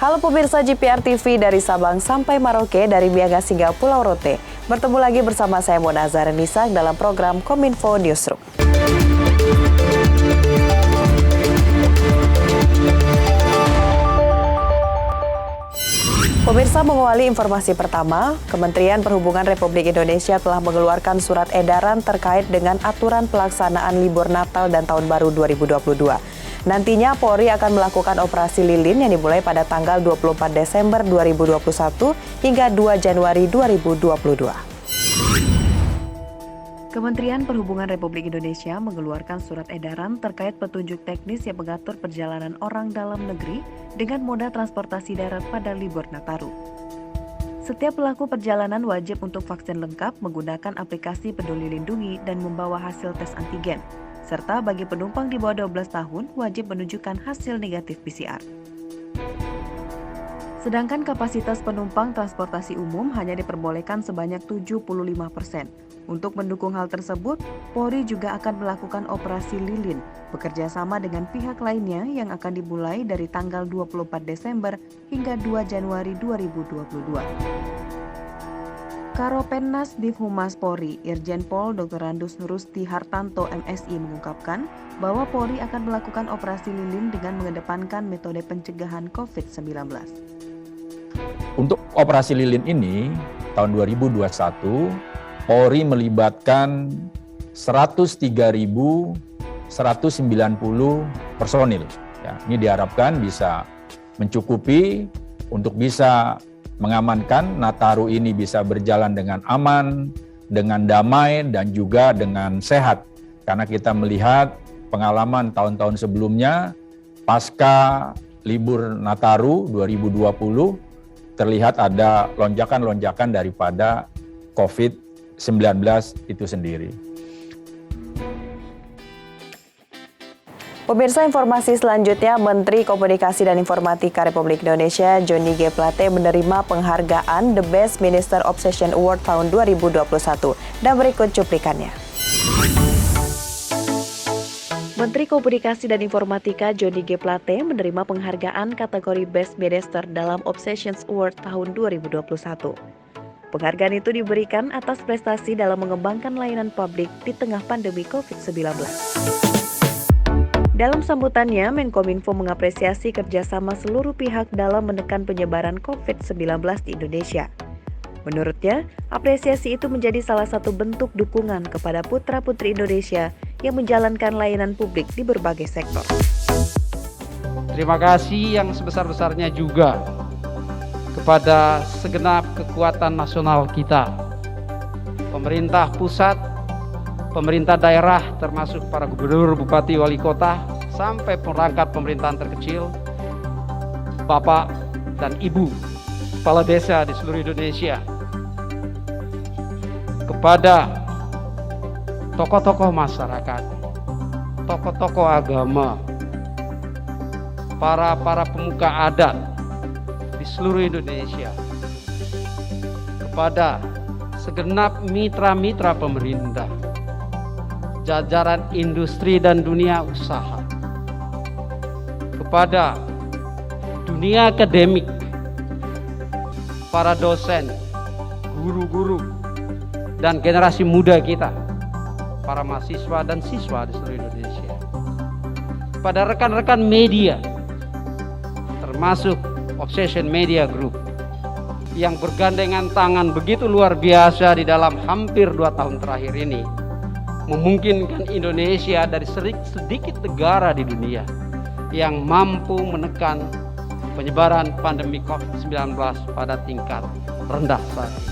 Halo pemirsa GPR TV dari Sabang sampai Merauke, dari Miangas hingga Pulau Rote. Bertemu lagi bersama saya Mona Zarenisa dalam program Kominfo Newsroom. Pemirsa, mengawali informasi pertama, Kementerian Perhubungan Republik Indonesia telah mengeluarkan surat edaran terkait dengan aturan pelaksanaan libur Natal dan Tahun Baru 2022. Nantinya Polri akan melakukan operasi lilin yang dimulai pada tanggal 24 Desember 2021 hingga 2 Januari 2022. Kementerian Perhubungan Republik Indonesia mengeluarkan surat edaran terkait petunjuk teknis yang mengatur perjalanan orang dalam negeri dengan moda transportasi darat pada libur Nataru. Setiap pelaku perjalanan wajib untuk vaksin lengkap menggunakan aplikasi Peduli Lindungi dan membawa hasil tes antigen. Serta bagi penumpang di bawah 12 tahun wajib menunjukkan hasil negatif PCR. Sedangkan kapasitas penumpang transportasi umum hanya diperbolehkan sebanyak 75%. Untuk mendukung hal tersebut, Polri juga akan melakukan operasi lilin bekerja sama dengan pihak lainnya yang akan dimulai dari tanggal 24 Desember hingga 2 Januari 2022. Karopenmas Divhumas Polri, Irjen Pol Dr. Randus Rusti Hartanto MSI mengungkapkan bahwa Polri akan melakukan operasi lilin dengan mengedepankan metode pencegahan COVID-19. Untuk operasi lilin ini, tahun 2021, Polri melibatkan 103.190 personil. Ya, ini diharapkan bisa mencukupi untuk bisa mengamankan Nataru ini bisa berjalan dengan aman, dengan damai, dan juga dengan sehat. Karena kita melihat pengalaman tahun-tahun sebelumnya, pasca libur Nataru 2020, terlihat ada lonjakan-lonjakan daripada COVID-19 itu sendiri. Pemirsa, informasi selanjutnya, Menteri Komunikasi dan Informatika Republik Indonesia Johnny G. Plate menerima penghargaan The Best Minister Obsession Award tahun 2021. Dan berikut cuplikannya. Menteri Komunikasi dan Informatika Johnny G. Plate menerima penghargaan kategori Best Minister dalam Obsessions Award tahun 2021. Penghargaan itu diberikan atas prestasi dalam mengembangkan layanan publik di tengah pandemi COVID-19. Dalam sambutannya, Menkominfo mengapresiasi kerjasama seluruh pihak dalam menekan penyebaran COVID-19 di Indonesia. Menurutnya, apresiasi itu menjadi salah satu bentuk dukungan kepada putra-putri Indonesia yang menjalankan layanan publik di berbagai sektor. Terima kasih yang sebesar-besarnya juga kepada segenap kekuatan nasional kita, pemerintah pusat, pemerintah daerah termasuk para gubernur, bupati, wali kota, sampai perangkat pemerintahan terkecil, Bapak dan Ibu, kepala desa di seluruh Indonesia, kepada tokoh-tokoh masyarakat, tokoh-tokoh agama, para pemuka adat di seluruh Indonesia, kepada segenap mitra-mitra pemerintah, jajaran industri dan dunia usaha, kepada dunia akademik, para dosen, guru-guru, dan generasi muda kita, para mahasiswa dan siswa di seluruh Indonesia, pada rekan-rekan media, termasuk Obsession Media Group, yang bergandengan tangan begitu luar biasa di dalam hampir 2 tahun terakhir ini, memungkinkan Indonesia dari sedikit negara di dunia yang mampu menekan penyebaran pandemi COVID-19 pada tingkat rendah saat ini.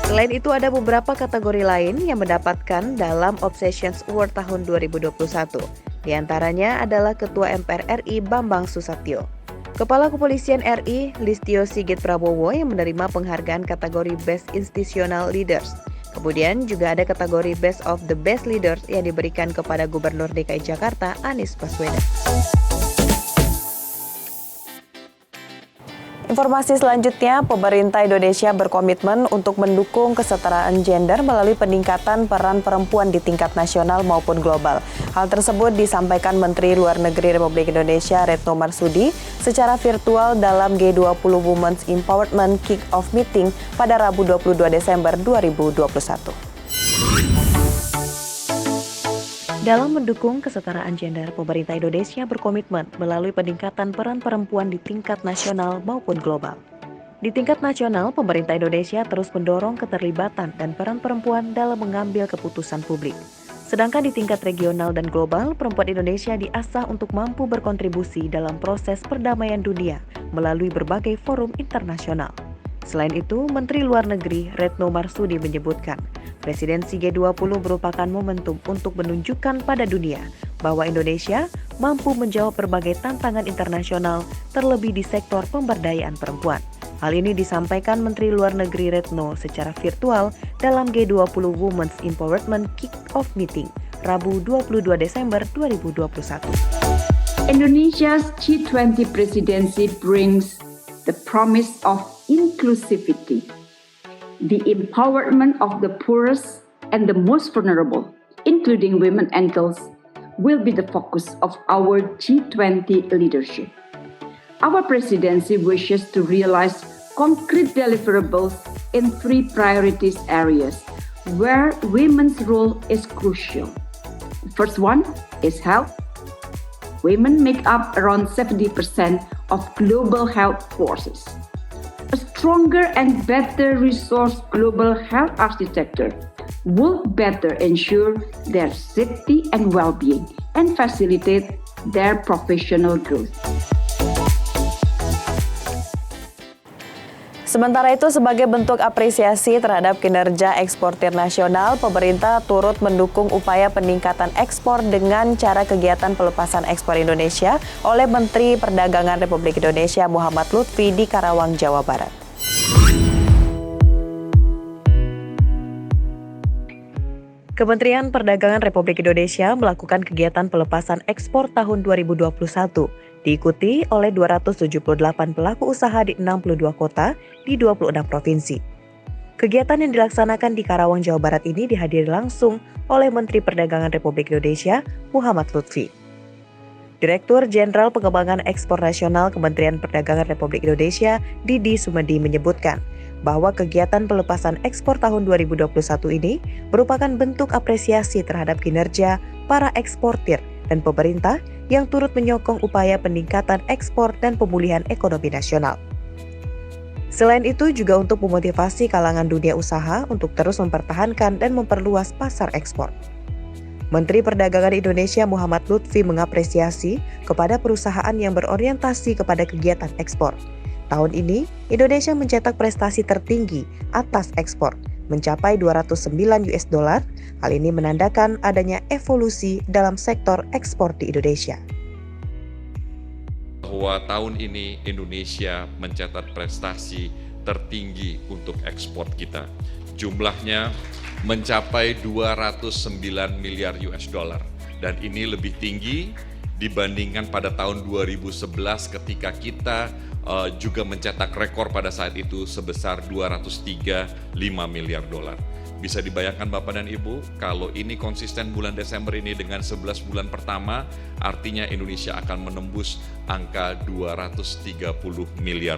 Selain itu, ada beberapa kategori lain yang mendapatkan dalam Obsessions Award tahun 2021. Di antaranya adalah Ketua MPR RI Bambang Susatyo, Kepala Kepolisian RI Listio Sigit Prabowo yang menerima penghargaan kategori Best Institutional Leaders. Kemudian juga ada kategori Best of the Best Leaders yang diberikan kepada Gubernur DKI Jakarta Anies Baswedan. Informasi selanjutnya, pemerintah Indonesia berkomitmen untuk mendukung kesetaraan gender melalui peningkatan peran perempuan di tingkat nasional maupun global. Hal tersebut disampaikan Menteri Luar Negeri Republik Indonesia Retno Marsudi secara virtual dalam G20 Women's Empowerment Kick-Off Meeting pada Rabu 22 Desember 2021. Dalam mendukung kesetaraan gender, pemerintah Indonesia berkomitmen melalui peningkatan peran perempuan di tingkat nasional maupun global. Di tingkat nasional, pemerintah Indonesia terus mendorong keterlibatan dan peran perempuan dalam mengambil keputusan publik. Sedangkan di tingkat regional dan global, perempuan Indonesia diasah untuk mampu berkontribusi dalam proses perdamaian dunia melalui berbagai forum internasional. Selain itu, Menteri Luar Negeri Retno Marsudi menyebutkan, presidensi G20 merupakan momentum untuk menunjukkan pada dunia bahwa Indonesia mampu menjawab berbagai tantangan internasional, terlebih di sektor pemberdayaan perempuan. Hal ini disampaikan Menteri Luar Negeri Retno secara virtual dalam G20 Women's Empowerment Kick-Off Meeting, Rabu 22 Desember 2021. Indonesia's G20 presidency brings the promise of inclusivity, the empowerment of the poorest and the most vulnerable, including women and girls, will be the focus of our G20 leadership. Our presidency wishes to realize concrete deliverables in 3 priorities areas where women's role is crucial. The first one is health. Women make up around 70% of global health forces. A stronger and better resource global health architecture will better ensure their safety and well-being and facilitate their professional growth. Sementara itu, sebagai bentuk apresiasi terhadap kinerja eksportir nasional, pemerintah turut mendukung upaya peningkatan ekspor dengan cara kegiatan pelepasan ekspor Indonesia oleh Menteri Perdagangan Republik Indonesia Muhammad Lutfi di Karawang, Jawa Barat. Kementerian Perdagangan Republik Indonesia melakukan kegiatan pelepasan ekspor tahun 2021, diikuti oleh 278 pelaku usaha di 62 kota di 26 provinsi. Kegiatan yang dilaksanakan di Karawang, Jawa Barat ini dihadiri langsung oleh Menteri Perdagangan Republik Indonesia Muhammad Lutfi. Direktur Jenderal Pengembangan Ekspor Nasional Kementerian Perdagangan Republik Indonesia Didi Sumedi menyebutkan bahwa kegiatan pelepasan ekspor tahun 2021 ini merupakan bentuk apresiasi terhadap kinerja para eksportir dan pemerintah yang turut menyokong upaya peningkatan ekspor dan pemulihan ekonomi nasional. Selain itu juga untuk memotivasi kalangan dunia usaha untuk terus mempertahankan dan memperluas pasar ekspor. Menteri Perdagangan Indonesia Muhammad Lutfi mengapresiasi kepada perusahaan yang berorientasi kepada kegiatan ekspor. Tahun ini, Indonesia mencetak prestasi tertinggi atas ekspor, mencapai $209. Hal ini menandakan adanya evolusi dalam sektor ekspor di Indonesia. Bahwa tahun ini Indonesia mencatat prestasi tertinggi untuk ekspor kita. Jumlahnya mencapai $209 miliar dan ini lebih tinggi dibandingkan pada tahun 2011 ketika kita juga mencetak rekor pada saat itu sebesar $203,5 miliar. Bisa dibayangkan Bapak dan Ibu, kalau ini konsisten bulan Desember ini dengan 11 bulan pertama, artinya Indonesia akan menembus angka $230 miliar.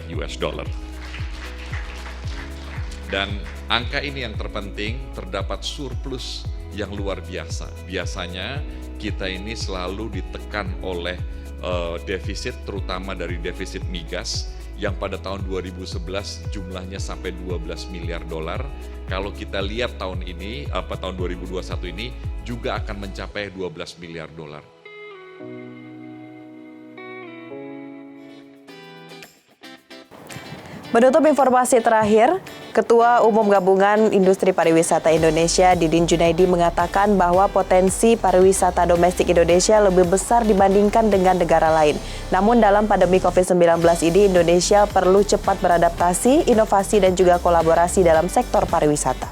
Dan angka ini yang terpenting, terdapat surplus yang luar biasa. Biasanya kita ini selalu ditekan oleh defisit, terutama dari defisit migas yang pada tahun 2011 jumlahnya sampai $12 miliar. Kalau kita lihat tahun ini, tahun 2021 ini juga akan mencapai $12 miliar. Menutup informasi terakhir, Ketua Umum Gabungan Industri Pariwisata Indonesia Didin Junaidi mengatakan bahwa potensi pariwisata domestik Indonesia lebih besar dibandingkan dengan negara lain. Namun dalam pandemi COVID-19 ini Indonesia perlu cepat beradaptasi, inovasi dan juga kolaborasi dalam sektor pariwisata.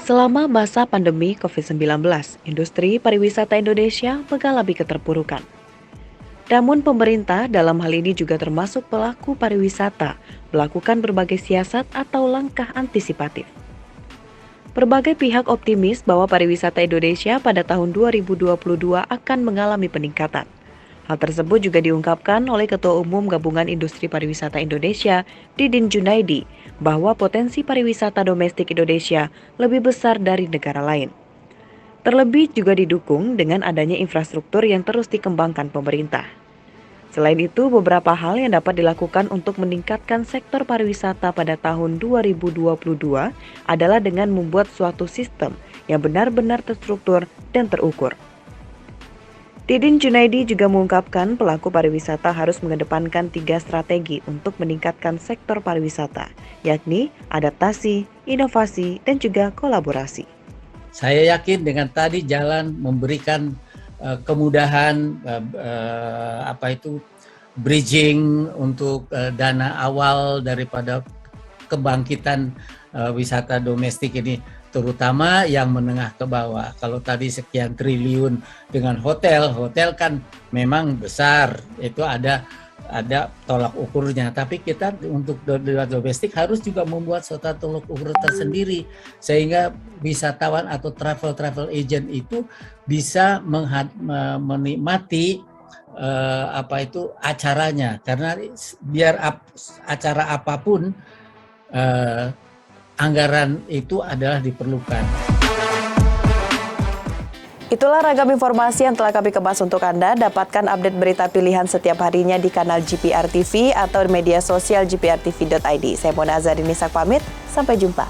Selama masa pandemi COVID-19, industri pariwisata Indonesia mengalami keterpurukan. Namun pemerintah dalam hal ini juga termasuk pelaku pariwisata melakukan berbagai siasat atau langkah antisipatif. Berbagai pihak optimis bahwa pariwisata Indonesia pada tahun 2022 akan mengalami peningkatan. Hal tersebut juga diungkapkan oleh Ketua Umum Gabungan Industri Pariwisata Indonesia, Didin Junaidi, bahwa potensi pariwisata domestik Indonesia lebih besar dari negara lain. Terlebih juga didukung dengan adanya infrastruktur yang terus dikembangkan pemerintah. Selain itu, beberapa hal yang dapat dilakukan untuk meningkatkan sektor pariwisata pada tahun 2022 adalah dengan membuat suatu sistem yang benar-benar terstruktur dan terukur. Didin Junaidi juga mengungkapkan pelaku pariwisata harus mengedepankan 3 strategi untuk meningkatkan sektor pariwisata, yakni adaptasi, inovasi, dan juga kolaborasi. Saya yakin dengan tadi jalan memberikan kemudahan, bridging untuk dana awal daripada kebangkitan wisata domestik ini, terutama yang menengah ke bawah. Kalau tadi sekian triliun dengan hotel kan memang besar, itu ada tolak ukurnya. Tapi kita untuk domestik harus juga membuat suatu tolak ukur tersendiri, sehingga wisatawan atau travel agent itu bisa menikmati acaranya. Karena biar acara apapun, anggaran itu adalah diperlukan. Itulah ragam informasi yang telah kami kemas untuk Anda. Dapatkan update berita pilihan setiap harinya di kanal GPR TV atau media sosial gprtv.id. Saya Mona Azharini pamit, sampai jumpa.